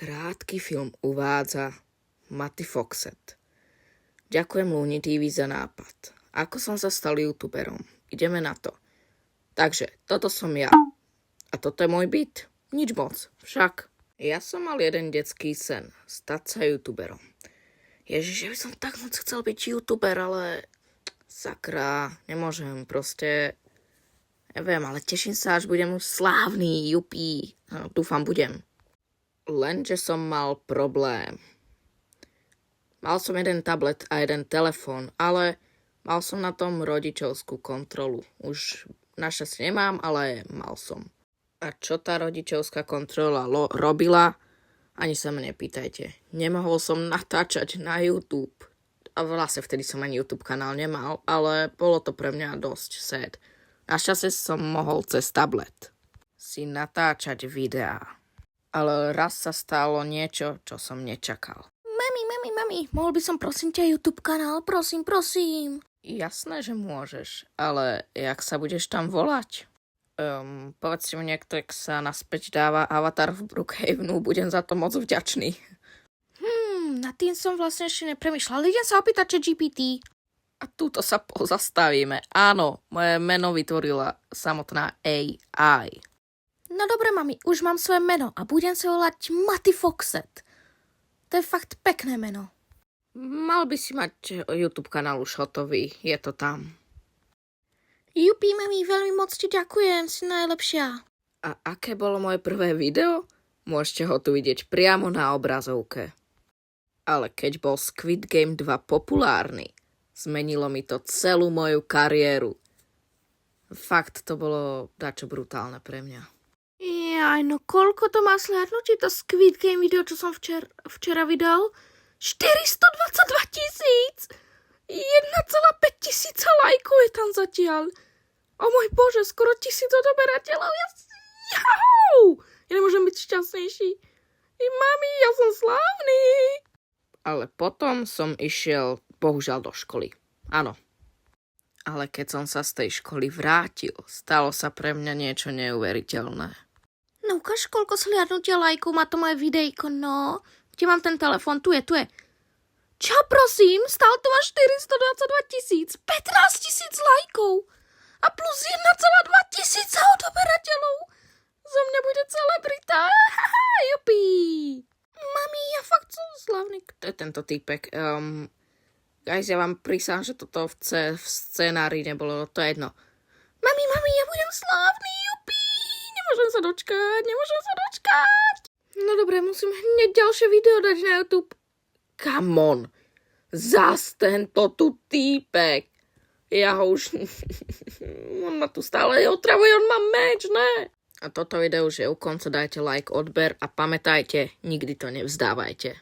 Krátky film uvádza Matty Foxet. Ďakujem Luni TV za nápad. Ako som sa stal youtuberom? Ideme na to. Takže, toto som ja. A toto je môj byt. Nič moc. Však, ja som mal jeden detský sen. Stať sa youtuberom. Ježiš, ja by som tak moc chcel byť youtuber, ale sakra, nemôžem. Proste, neviem, ale teším sa, až budem slávny, jupí. No, dúfam, budem. Lenže som mal problém. Mal som jeden tablet a jeden telefón, ale mal som na tom rodičovskú kontrolu. Už našťastie nemám, ale mal som. A čo tá rodičovská kontrola robila? Ani sa ma nepýtajte. Nemohol som natáčať na YouTube. A vlastne vtedy som ani YouTube kanál nemal, ale bolo to pre mňa dosť sad. Našťastie som mohol cez tablet si natáčať videá. Ale raz sa stalo niečo, čo som nečakal. Mami, mohol by som prosím ťa YouTube kanál, prosím. Jasné, že môžeš, ale jak sa budeš tam volať? Povedzte mi niekto, jak sa naspäť dáva avatar v Brookhavenu, budem za to moc vďačný. Nad tým som vlastne ešte nepremýšľal, idem sa opýtať ChatGPT. A túto sa pozastavíme. Áno, moje meno vytvorila samotná AI. No dobre, mami, už mám svoje meno a budem sa volať Matty Foxet. To je fakt pekné meno. Mal by si mať YouTube kanál už hotový, je to tam. Jupi, mami, veľmi moc ti ďakujem, si najlepšia. A aké bolo moje prvé video? Môžete ho tu vidieť priamo na obrazovke. Ale keď bol Squid Game 2 populárny, zmenilo mi to celú moju kariéru. Fakt, to bolo dačo brutálne pre mňa. Jaj, no koľko to má sliadnutí, to Squid Game video, čo som včera vydal? 422 000! 1,5 tisíca lajkov je tam zatiaľ. O môj Bože, skoro 1000 odoberateľov. Ja nemôžem byť šťastnejší. Mami, ja som slávny. Ale potom som išiel, bohužiaľ, do školy. Áno. Ale keď som sa z tej školy vrátil, stalo sa pre mňa niečo neuveriteľné. No ukáž, koľko sliadnutia lajkov má to moje videjko, no. Kde mám ten telefon? Tu je. Čo, prosím? Stále to má 422 000. 15 000 lajkov. A plus 1,2 tisíca odoberateľov. Zo mňa bude celebrita. Jupi. Mami, ja fakt som slavný. To je tento týpek. Guys, ja vám prísahám, že toto v scenári nebolo. To je jedno. Mami, ja budem slávny. Jupi. Nemôžem sa dočkať. No dobre, musím hneď ďalšie video dať na YouTube. Come on. Zas tento tu týpek. Ja ho už... on ma tu stále otravuje, on má meč, ne? A toto video už je u konca, dajte like, odber a pamätajte, nikdy to nevzdávajte.